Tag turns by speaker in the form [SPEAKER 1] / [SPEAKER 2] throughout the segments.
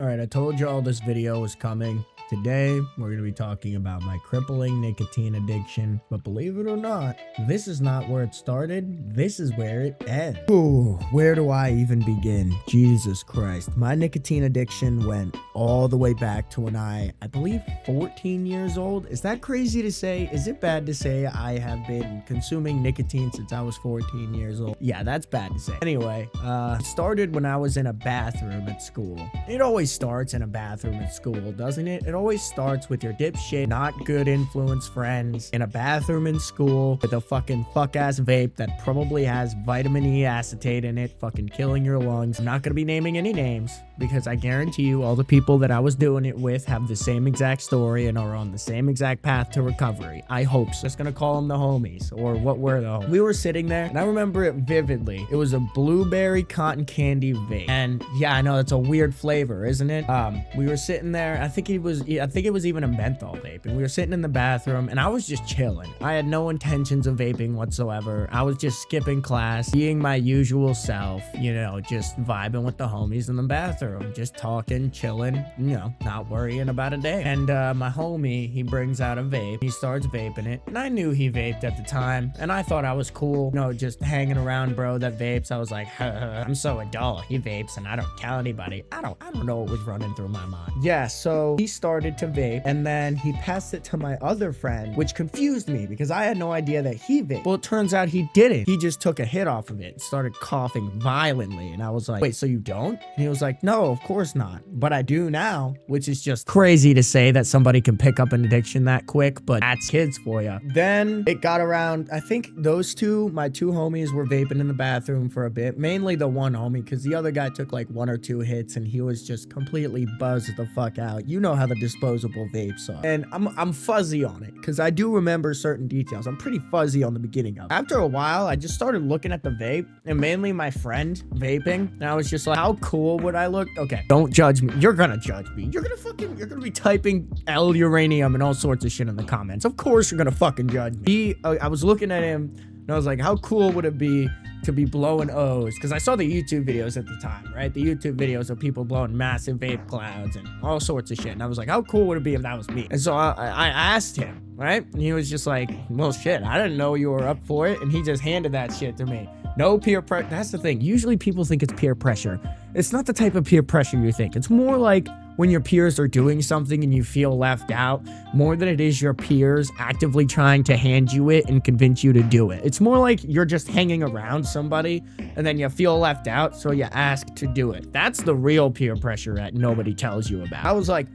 [SPEAKER 1] All right, I told you all this video was coming. Today, we're going to be talking about my crippling nicotine addiction. But believe it or not, this is not where it started. This is where it ends. Ooh, where do I even begin? Jesus Christ. My nicotine addiction went all the way back to when I believe 14 years old. Is that crazy to say? Is it bad to say I have been consuming nicotine since I was 14 years old? Yeah, that's bad to say. Anyway, it started when I was in a bathroom at school. It always starts in a bathroom at school, doesn't it? It always starts with your dipshit, not good influence friends in a bathroom in school with a fucking fuck-ass vape that probably has vitamin E acetate in it, fucking killing your lungs. I'm not gonna be naming any names because I guarantee you all the people that I was doing it with have the same exact story and are on the same exact path to recovery. I hope so. Just gonna call them the homies, or what were the homies. We were sitting there and I remember it vividly. It was a blueberry cotton candy vape. And yeah, I know that's a weird flavor, isn't it? We were sitting there. I think it was even a menthol vape, and we were sitting in the bathroom and I was just chilling. I had no intentions of vaping whatsoever. I was just skipping class, being my usual self, you know, just vibing with the homies in the bathroom, just talking, chilling, you know, not worrying about a day. And my homie, he brings out a vape. He starts vaping it, and I knew he vaped at the time, and I thought I was cool, you know, just hanging around bro that vapes. I was like, I'm so adult. He vapes and I don't tell anybody. I don't know what was running through my mind. Yeah, so he started to vape, and then he passed it to my other friend, which confused me because I had no idea that he vaped. Well, it turns out he didn't. He just took a hit off of it and started coughing violently, and I was like, wait, so you don't? And he was like, no, of course not, but I do now, which is just crazy to say that somebody can pick up an addiction that quick, but that's kids for you. Then it got around, I think those two, my two homies, were vaping in the bathroom for a bit, mainly the one homie, because the other guy took like one or two hits and he was just completely buzzed the fuck out. You know how the disposable vapes are. And I'm fuzzy on it because I do remember certain details. I'm pretty fuzzy on the beginning of it. After a while, I just started looking at the vape, and mainly my friend vaping, and I was just like, how cool would I look? Okay, don't judge me. You're gonna judge me. You're gonna be typing L uranium and all sorts of shit in the comments. Of course you're gonna fucking judge me. I was looking at him and I was like, how cool would it be to be blowing O's? Because I saw the YouTube videos at the time, right? The YouTube videos of people blowing massive vape clouds and all sorts of shit. And I was like, how cool would it be if that was me? And so I asked him, right? And he was just like, well, shit, I didn't know you were up for it. And he just handed that shit to me. No peer pressure. That's the thing. Usually people think it's peer pressure. It's not the type of peer pressure you think. It's more like when your peers are doing something and you feel left out, more than it is your peers actively trying to hand you it and convince you to do it. It's more like you're just hanging around somebody and then you feel left out, so you ask to do it. That's the real peer pressure that nobody tells you about. I was like,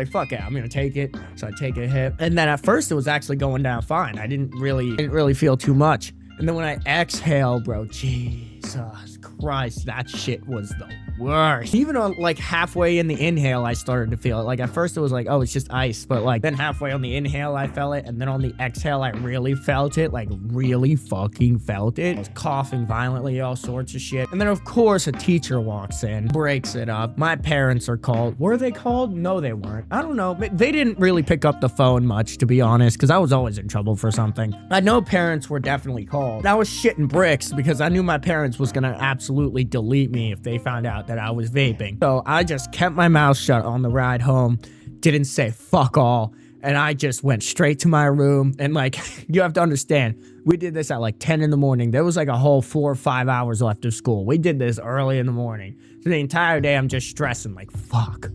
[SPEAKER 1] fuck it, I'm gonna take it. So I take a hit. And then at first it was actually going down fine. I didn't really feel too much. And then when I exhale, bro, Jesus Christ, that shit was the worst. Even on like halfway in the inhale, I started to feel it. Like at first it was like, oh, it's just ice. But like then halfway on the inhale, I felt it. And then on the exhale, I really felt it. Like really fucking felt it. I was coughing violently, all sorts of shit. And then of course a teacher walks in, breaks it up. My parents are called. Were they called? No, they weren't. I don't know. They didn't really pick up the phone much, to be honest, because I was always in trouble for something. I know parents were definitely called. I was shitting bricks because I knew my parents was gonna absolutely delete me if they found out that I was vaping. So I just kept my mouth shut on the ride home, didn't say fuck all, and I just went straight to my room. And like, you have to understand, we did this at like 10 in the morning. There was like a whole 4 or 5 hours left of school. We did this early in the morning. So the entire day I'm just stressing like, fuck.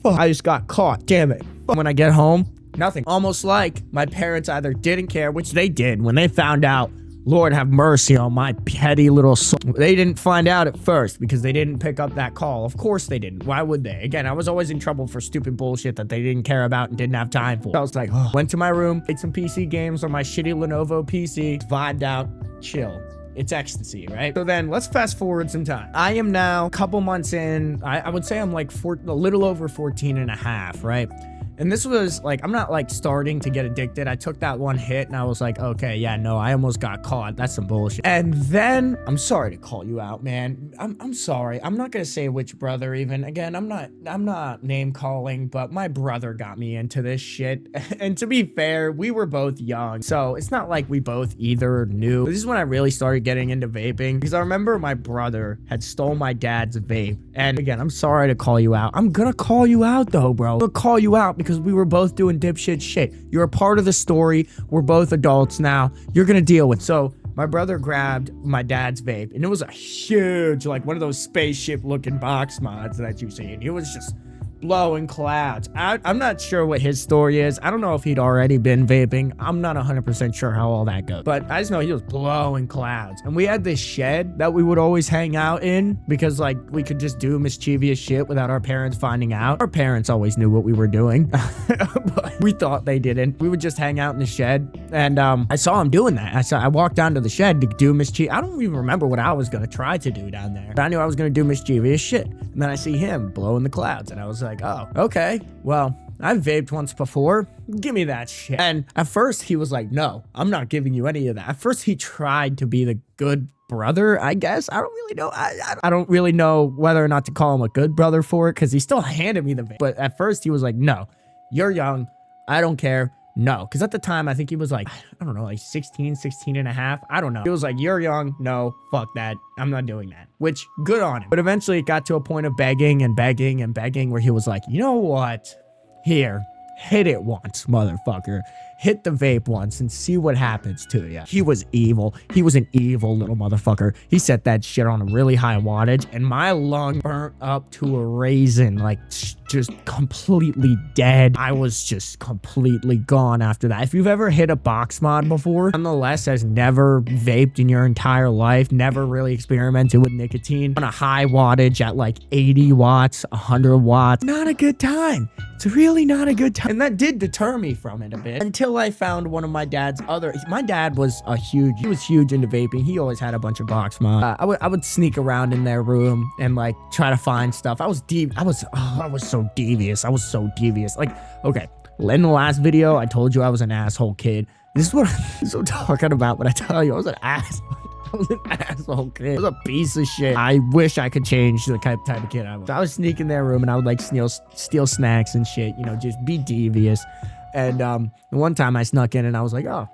[SPEAKER 1] I just got caught, damn it. When I get home, nothing. Almost like my parents either didn't care, which they did when they found out. Lord have mercy on my petty little soul. They didn't find out at first because they didn't pick up that call. Of course they didn't. Why would they? Again, I was always in trouble for stupid bullshit that they didn't care about and didn't have time for. I was like, oh. Went to my room, played some PC games on my shitty Lenovo PC, vibed out, chill. It's ecstasy, right? So then let's fast forward some time. I am now a couple months in. I would say I'm like a little over 14 and a half, right? And this was like, I'm not like starting to get addicted. I took that one hit and I was like, okay, yeah, no, I almost got caught. That's some bullshit. And then, I'm sorry to call you out, man. I'm sorry. I'm not gonna say which brother even. Again, I'm not name calling, but my brother got me into this shit. And to be fair, we were both young, so it's not like we both either knew. This is when I really started getting into vaping, because I remember my brother had stole my dad's vape. And again, I'm sorry to call you out. I'm gonna call you out though, bro. I'm gonna call you out because we were both doing dipshit shit. You're a part of the story. We're both adults now. You're gonna deal with it. So my brother grabbed my dad's vape, and it was a huge, like one of those spaceship looking box mods that you see, and it was just blowing clouds. I'm not sure what his story is. I don't know if he'd already been vaping. I'm not 100% sure how all that goes, but I just know he was blowing clouds. And we had this shed that we would always hang out in because like we could just do mischievous shit without our parents finding out. Our parents always knew what we were doing, but we thought they didn't. We would just hang out in the shed, and I saw him doing that. I walked down to the shed to do mischievous. I don't even remember what I was gonna try to do down there, but I knew I was gonna do mischievous shit. And then I see him blowing the clouds, and I was like, oh, okay, well, I've vaped once before. Give me that shit. And at first he was like, no, I'm not giving you any of that. At first he tried to be the good brother, I guess. I don't really know. I don't really know whether or not to call him a good brother for it, because he still handed me the vape. But at first he was like, no, you're young. I don't care. No, because at the time, I think he was like, I don't know, like 16 and a half. I don't know. He was like, you're young. No, fuck that. I'm not doing that, which good on him. But eventually it got to a point of begging and begging and begging where he was like, you know what? Here, hit it once, motherfucker. Hit the vape once and see what happens to you. He was evil. He was an evil little motherfucker. He set that shit on a really high wattage, and my lung burnt up to a raisin, like just completely dead. I was just completely gone after that. If you've ever hit a box mod before, nonetheless has never vaped in your entire life, never really experimented with nicotine on a high wattage at like 80 watts, 100 watts, not a good time. It's really not a good time. And that did deter me from it a bit until I found one of my dad's my dad was he was huge into vaping. He always had a bunch of box mods. I would sneak around in their room and like try to find stuff. I was so devious. I was so devious. Like, okay, in the last video, I told you I was an asshole kid. This is what I'm talking about when I tell you I was an asshole. I was an asshole kid. I was a piece of shit. I wish I could change the type of kid I was. So I was sneaking in their room and I would like steal snacks and shit, you know, just be devious. And one time I snuck in and I was like, oh,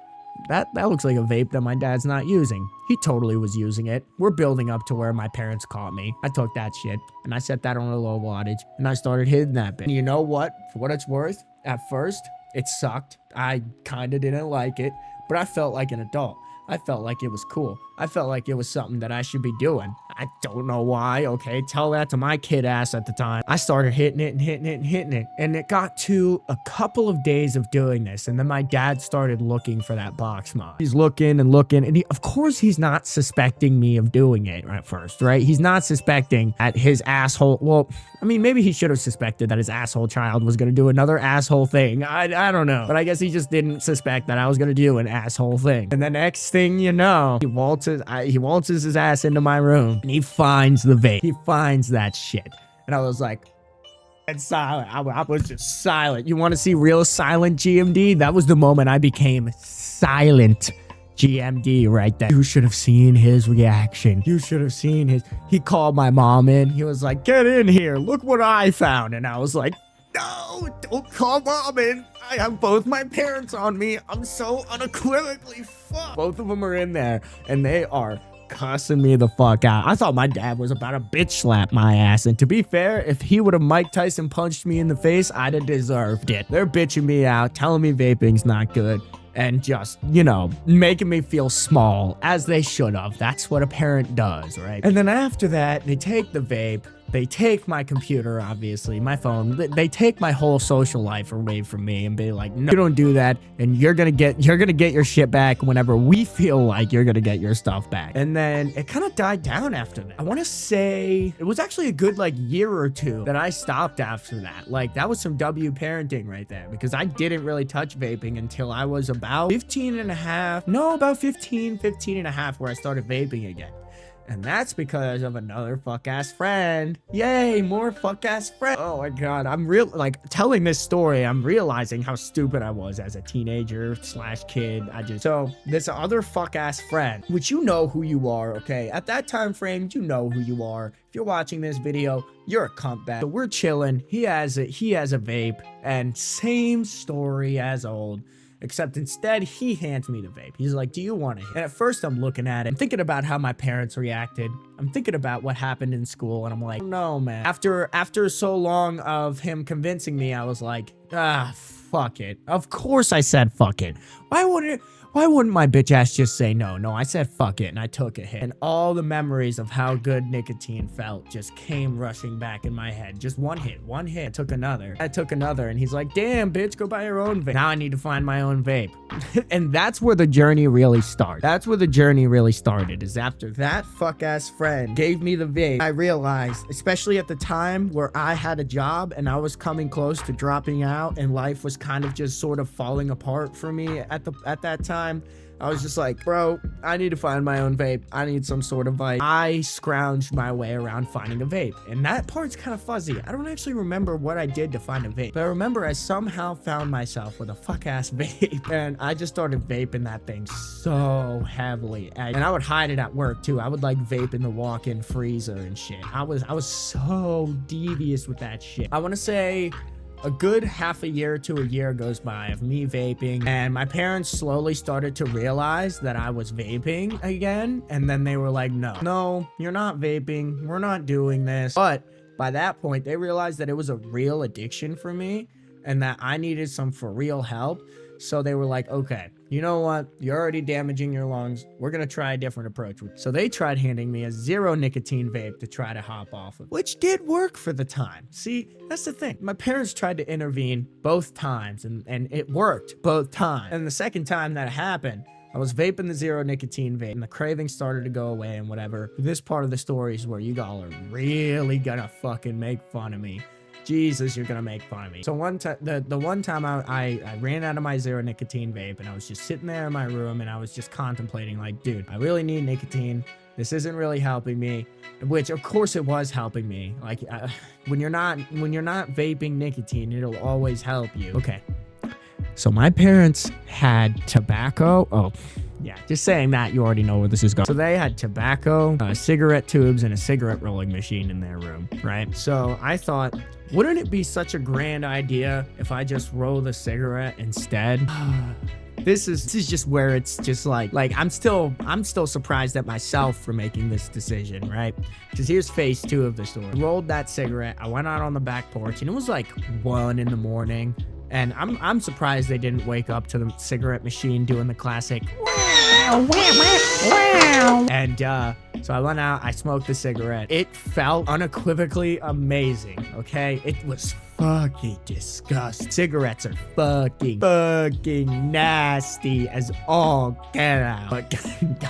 [SPEAKER 1] that looks like a vape that my dad's not using. He totally was using it. We're building up to where my parents caught me. I took that shit and I set that on a low wattage and I started hitting that bit. And you know what? For what it's worth, at first, it sucked. I kind of didn't like it, but I felt like an adult. I felt like it was cool. I felt like it was something that I should be doing. I don't know why, okay? Tell that to my kid ass at the time. I started hitting it and hitting it and hitting it. And it got to a couple of days of doing this. And then my dad started looking for that box mod. He's looking and looking. And of course, he's not suspecting me of doing it at first, right? He's not suspecting that his asshole... Well, I mean, maybe he should have suspected that his asshole child was going to do another asshole thing. I don't know. But I guess he just didn't suspect that I was going to do an asshole thing. And the next thing you know, he waltzes his ass into my room and he finds the vape. He finds that shit. And I was like, and silent. I was just silent. You want to see real silent GMD? That was the moment I became silent GMD right there. You should have seen his reaction. You should have seen his... He called my mom in. He was like, get in here. Look what I found. And I was like, no, don't call mom in. I have both my parents on me. I'm so unequivocally fucked. Both of them are in there and they are cussing me the fuck out. I thought my dad was about to bitch slap my ass. And to be fair, if he would have Mike Tyson punched me in the face, I'd have deserved it. They're bitching me out, telling me vaping's not good. And just, you know, making me feel small, as they should have. That's what a parent does, right? And then after that, they take the vape, they take my computer, obviously, my phone, they take my whole social life away from me and be like, no, you don't do that, and you're gonna get your shit back whenever we feel like you're gonna get your stuff back. And then it kind of died down after that. I want to say it was actually a good like year or two that I stopped after that. Like that was some W parenting right there, because I didn't really touch vaping until I was about 15 and a half, where I started vaping again. And that's because of another fuck-ass friend. Yay, more fuck-ass friend. Oh my god, I'm like, telling this story, I'm realizing how stupid I was as a teenager / kid. So, this other fuck-ass friend, which you know who you are, okay? At that time frame, you know who you are. If you're watching this video, you're a cuntbag. So we're chilling. He has a vape, and same story as old. Except instead, he hands me the vape. He's like, do you want it? And at first, I'm looking at it. I'm thinking about how my parents reacted. I'm thinking about what happened in school. And I'm like, no, man. After so long of him convincing me, I was like, fuck it. Of course I said fuck it. Why wouldn't my bitch ass just say no? No, I said fuck it, and I took a hit. And all the memories of how good nicotine felt just came rushing back in my head. Just one hit. I took another, and he's like, damn, bitch, go buy your own vape. Now I need to find my own vape. And that's where the journey really starts. Is after that fuck-ass friend gave me the vape, I realized, especially at the time where I had a job and I was coming close to dropping out and life was kind of just sort of falling apart for me at that time, I was just like, bro, I need to find my own vape. I need some sort of vibe. I scrounged my way around finding a vape. And that part's kind of fuzzy. I don't actually remember what I did to find a vape. But I remember I somehow found myself with a fuck-ass vape. And I just started vaping that thing so heavily. And I would hide it at work, too. I would, like, vape in the walk-in freezer and shit. I was so devious with that shit. I want to say a good half a year to a year goes by of me vaping, and my parents slowly started to realize that I was vaping again, and then they were like, no, you're not vaping, we're not doing this. But by that point, they realized that it was a real addiction for me and that I needed some for real help. So they were like, okay, you know what? You're already damaging your lungs. We're going to try a different approach. So they tried handing me a 0 nicotine vape to try to hop off of, which did work for the time. See, that's the thing. My parents tried to intervene both times, and it worked both times. And the second time that happened, I was vaping the 0 nicotine vape, and the craving started to go away and whatever. This part of the story is where you all are really gonna fucking make fun of me. Jesus, you're gonna make fun of me. So one time, the one time I ran out of my 0 nicotine vape, and I was just sitting there in my room, and I was just contemplating, like, dude, I really need nicotine. This isn't really helping me, which of course it was helping me. Like, when you're not vaping nicotine, it'll always help you. Okay. So my parents had tobacco. Oh, yeah, just saying that, you already know where this is going. So they had tobacco, cigarette tubes, and a cigarette rolling machine in their room, right? So I thought, wouldn't it be such a grand idea if I just roll the cigarette instead? This is just where it's just like I'm still surprised at myself for making this decision, right? Because here's phase 2 of the story. I rolled that cigarette. I went out on the back porch, and it was like 1 in the morning. And I'm surprised they didn't wake up to the cigarette machine doing the classic wow, wow, wow. And so I went out, I smoked the cigarette. It felt unequivocally amazing, okay? It was fucking disgusting. Cigarettes are fucking nasty as all get out. But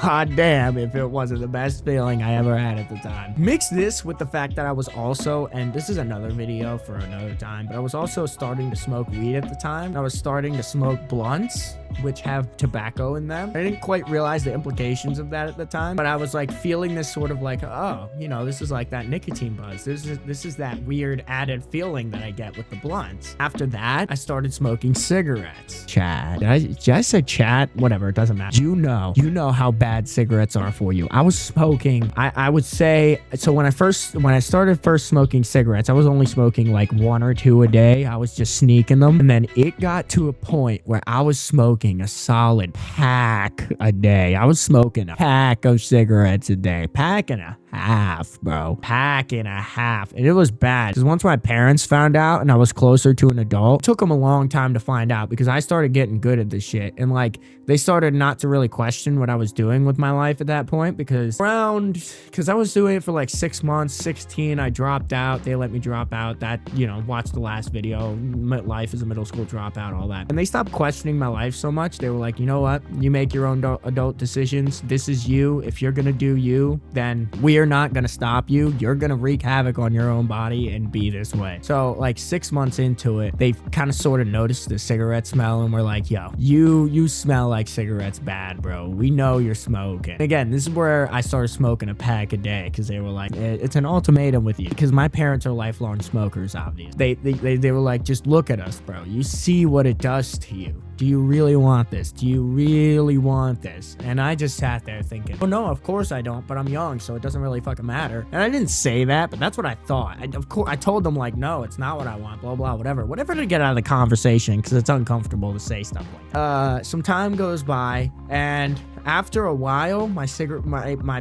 [SPEAKER 1] goddamn if it wasn't the best feeling I ever had at the time. Mix this with the fact that I was also, and this is another video for another time, but I was also starting to smoke weed at the time. I was starting to smoke blunts, which have tobacco in them. I didn't quite realize the implications of that at the time, but I was like feeling this sort of like, oh, you know, this is like that nicotine buzz. This is that weird added feeling that I get with the blunts. After that, I started smoking cigarettes. Chad. Did I say chat? Whatever, it doesn't matter. You know how bad cigarettes are for you. I was smoking, I would say, so when I started first smoking cigarettes, I was only smoking like 1 or 2 a day. I was just sneaking them. And then it got to a point where I was smoking a solid pack a day. I was smoking a pack of cigarettes a day. Pack and a half, bro. Pack and a half. And it was bad. Because once my parents found out and I was closer to an adult, it took them a long time to find out because I started getting good at this shit. And like, they started not to really question what I was doing with my life at that point because I was doing it for like 6 months, 16, I dropped out. They let me drop out. That, you know, watch the last video, life as a middle school dropout, all that. And they stopped questioning my life so so much. They were like, you know what? You make your own adult decisions. This is you. If you're gonna do you, then we are not gonna stop you. You're gonna wreak havoc on your own body and be this way. So like 6 months into it, they kind of sort of noticed the cigarette smell and were like, yo, you smell like cigarettes bad, bro. We know you're smoking. Again, this is where I started smoking a pack a day, because they were like, it's an ultimatum with you, because my parents are lifelong smokers, obviously. They were like, just look at us, bro. You see what it does to you. Do you really want this? Do you really want this? And I just sat there thinking, oh no, of course I don't, but I'm young, so it doesn't really fucking matter. And I didn't say that, but that's what I thought. Of course, I told them like, no, it's not what I want, blah, blah, whatever to get out of the conversation, because it's uncomfortable to say stuff like that. Some time goes by, and after a while, my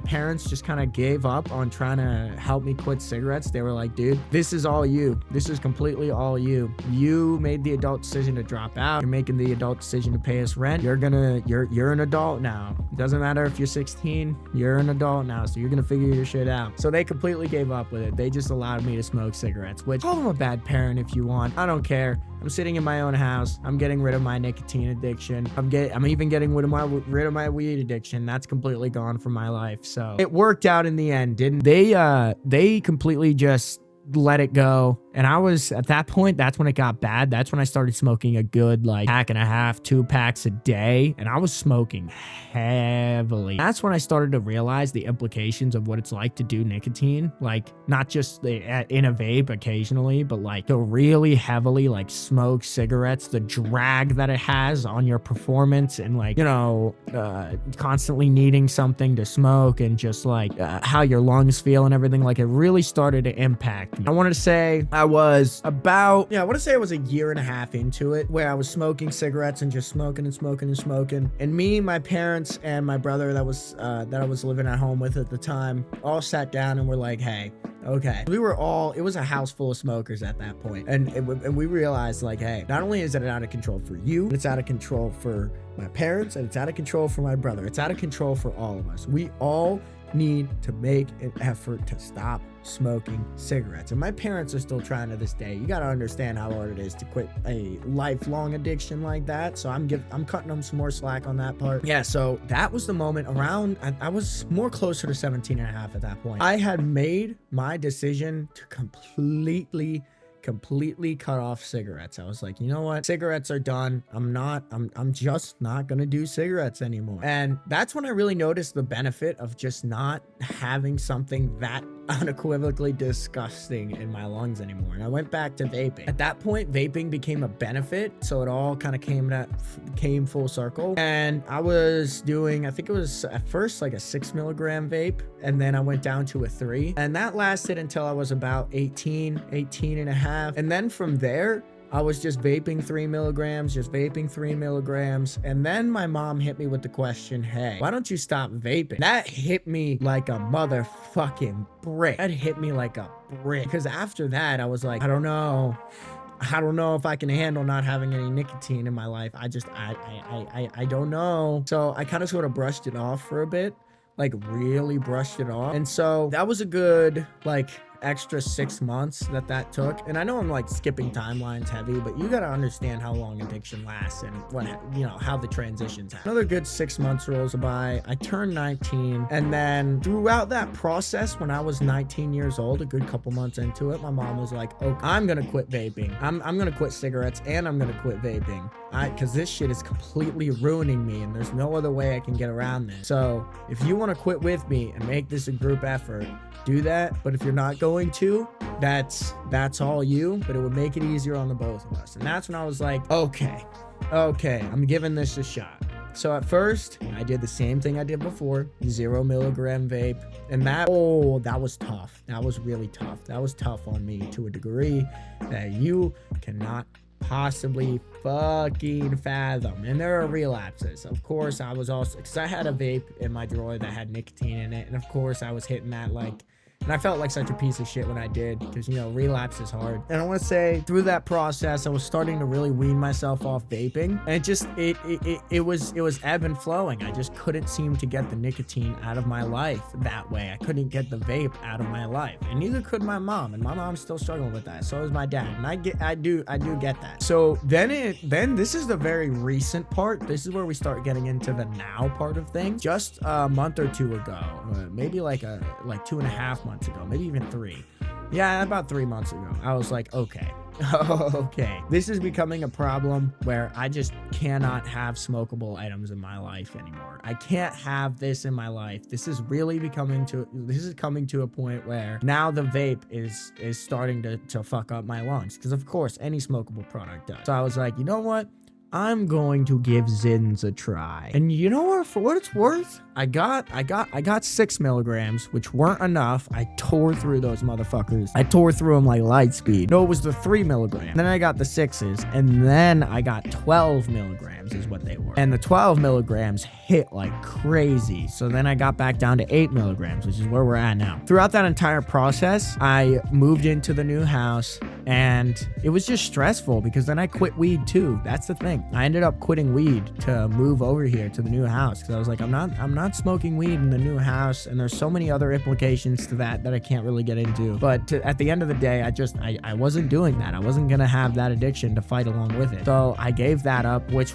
[SPEAKER 1] parents just kind of gave up on trying to help me quit cigarettes. They were like, dude, this is all you. This is completely all you. You made the adult decision to drop out. You're making the adult decision to pay us rent. You're an adult now. It doesn't matter if you're 16, you're an adult now, so you're gonna figure your shit out. So they completely gave up with it. They just allowed me to smoke cigarettes, which, call them a bad parent if you want. I don't care. I'm sitting in my own house. I'm getting rid of my nicotine addiction. I'm even getting rid of my weed addiction. That's completely gone from my life. So it worked out in the end, didn't they? They completely just let it go. And I was, at that point, that's when it got bad. That's when I started smoking a good like pack and a half, 2 packs a day. And I was smoking heavily. That's when I started to realize the implications of what it's like to do nicotine. Like, not just in a vape occasionally, but like to really heavily like smoke cigarettes, the drag that it has on your performance, and like, you know, constantly needing something to smoke, and just like how your lungs feel and everything. Like, it really started to impact me. I wanted to say I was about, I want to say I was a year and a half into it, where I was smoking cigarettes and just smoking and smoking and smoking. And me, my parents, and my brother that I was living at home with at the time all sat down and were like, hey, okay. It was a house full of smokers at that point. And we realized like, hey, not only is it out of control for you, but it's out of control for my parents, and it's out of control for my brother. It's out of control for all of us. We all need to make an effort to stop smoking cigarettes. And my parents are still trying to this day. You got to understand how hard it is to quit a lifelong addiction like that. So I'm cutting them some more slack on that part. Yeah, so that was the moment around, I was more closer to 17 and a half at that point. I had made my decision to completely cut off cigarettes. I was like, you know what? Cigarettes are done. I'm just not gonna do cigarettes anymore. And that's when I really noticed the benefit of just not having something that unequivocally disgusting in my lungs anymore. And I went back to vaping. At that point, vaping became a benefit, so it all kind of came full circle. And I was doing, I think it was at first like a 6 milligram vape, and then I went down to a 3, and that lasted until I was about 18 and a half. And then from there, I was just vaping 3 milligrams, and then my mom hit me with the question, hey, why don't you stop vaping? That hit me like a motherfucking brick. Because after that, I was like, I don't know if I can handle not having any nicotine in my life. I don't know. So I kind of sort of brushed it off for a bit, like really brushed it off. And so that was a good like extra 6 months that took. And I know I'm like skipping timelines heavy, but you got to understand how long addiction lasts and what, how the transitions happen. Another good 6 months rolls by. I turned 19, and then throughout that process, when I was 19 years old, a good couple months into it, my mom was like, oh, I'm gonna quit vaping. I'm gonna quit cigarettes, and I'm gonna quit vaping, because this shit is completely ruining me, and there's no other way I can get around this. So if you want to quit with me and make this a group effort, do that. But if you're not going to, that's all you, but it would make it easier on the both of us. And that's when I was like, okay, I'm giving this a shot. So at first, I did the same thing I did before, 0 milligram vape. And that was tough. That was really tough. That was tough on me to a degree that you cannot possibly fucking fathom. And there are relapses. Of course, I was also, because I had a vape in my drawer that had nicotine in it. And of course, I was hitting that like And I felt like such a piece of shit when I did, because, you know, relapse is hard. And I want to say through that process, I was starting to really wean myself off vaping. And it was ebb and flowing. I just couldn't seem to get the nicotine out of my life that way. I couldn't get the vape out of my life. And neither could my mom. And my mom's still struggling with that. So is my dad. And I do get that. So then this is the very recent part. This is where we start getting into the now part of things. Just a month or two ago, maybe like 2.5 months ago, maybe even 3. Yeah, about 3 months ago, I was like, okay, this is becoming a problem where I just cannot have smokable items in my life anymore. I can't have this in my life. This is coming to a point where now the vape is starting to fuck up my lungs, because of course any smokable product does. So I was like, you know what? I'm going to give Zins a try. And you know what, for what it's worth, I got 6 milligrams, which weren't enough. I tore through those motherfuckers. I tore through them like light speed. No, it was the 3 milligrams. Then I got the 6s, and then I got 12 milligrams is what they were. And the 12 milligrams hit like crazy. So then I got back down to 8 milligrams, which is where we're at now. Throughout that entire process, I moved into the new house, and it was just stressful because then I quit weed too. That's the thing. I ended up quitting weed to move over here to the new house, because I was like, I'm not smoking weed in the new house, and there's so many other implications to that I can't really get into. But at the end of the day, I wasn't doing that. I wasn't gonna have that addiction to fight along with it. So I gave that up, which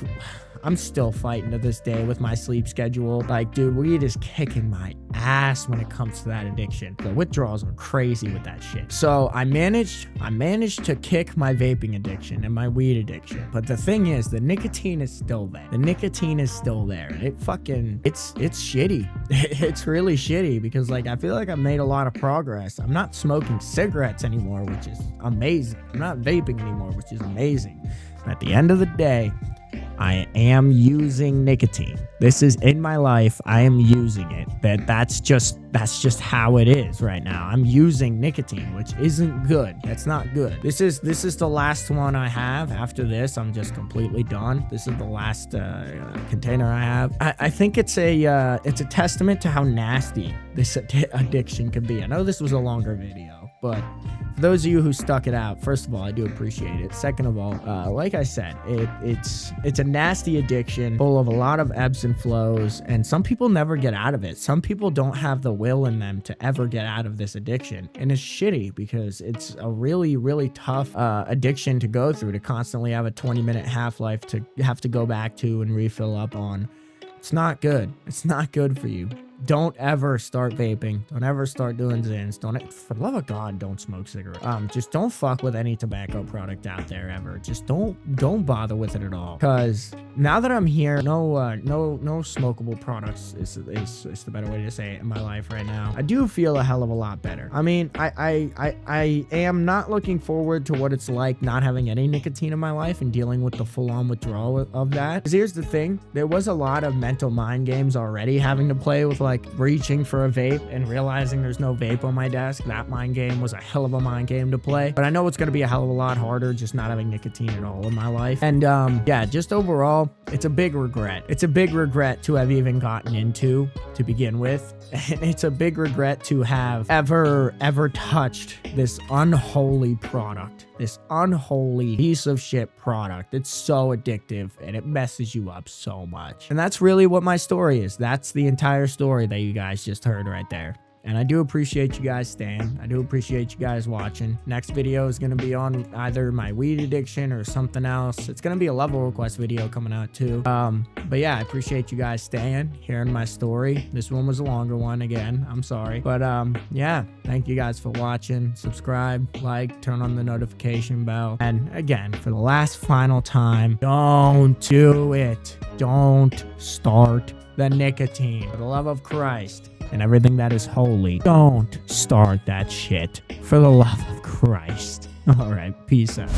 [SPEAKER 1] I'm still fighting to this day with my sleep schedule. Like, dude, weed is kicking my ass when it comes to that addiction. The withdrawals are crazy with that shit. So I managed to kick my vaping addiction and my weed addiction. But the thing is, the nicotine is still there. The nicotine is still there. And it's shitty. It's really shitty, because like, I feel like I've made a lot of progress. I'm not smoking cigarettes anymore, which is amazing. I'm not vaping anymore, which is amazing. But at the end of the day, I am using nicotine. This is in my life. I am using it. That's just how it is right now. I'm using nicotine, which isn't good. That's not good. This is the last one I have. After this, I'm just completely done. This is the last container I have. I think it's a testament to how nasty this addiction can be. I know this was a longer video, but for those of you who stuck it out, first of all, I do appreciate it. Second of all, like I said, it's a nasty addiction full of a lot of ebbs and flows, and some people never get out of it. Some people don't have the will in them to ever get out of this addiction, and it's shitty because it's a really, really tough addiction to go through, to constantly have a 20-minute half-life to have to go back to and refill up on. It's not good. It's not good for you. Don't ever start vaping. Don't ever start doing Zins. For the love of God, don't smoke cigarettes. Just don't fuck with any tobacco product out there ever. Just don't bother with it at all. Because now that I'm here, no smokable products is the better way to say it in my life right now. I do feel a hell of a lot better. I mean, I am not looking forward to what it's like not having any nicotine in my life and dealing with the full-on withdrawal of that. Because here's the thing, there was a lot of mental mind games already having to play with, like reaching for a vape and realizing there's no vape on my desk. That mind game was a hell of a mind game to play, but I know it's going to be a hell of a lot harder just not having nicotine at all in my life. And yeah, just overall, it's a big regret. It's a big regret to have even gotten into to begin with. And it's a big regret to have ever touched this unholy product, this unholy piece of shit product. It's so addictive and it messes you up so much. And that's really what my story is. That's the entire story that you guys just heard right there. And I do appreciate you guys staying. I do appreciate you guys watching. Next video is going to be on either my weed addiction or something else. It's going to be a level request video coming out too. But yeah, I appreciate you guys staying, hearing my story. This one was a longer one again. I'm sorry. But yeah, thank you guys for watching. Subscribe, like, turn on the notification bell. And again, for the last final time, don't do it. Don't start the nicotine. For the love of Christ and everything that is holy, don't start that shit. For the love of Christ. All right, peace out.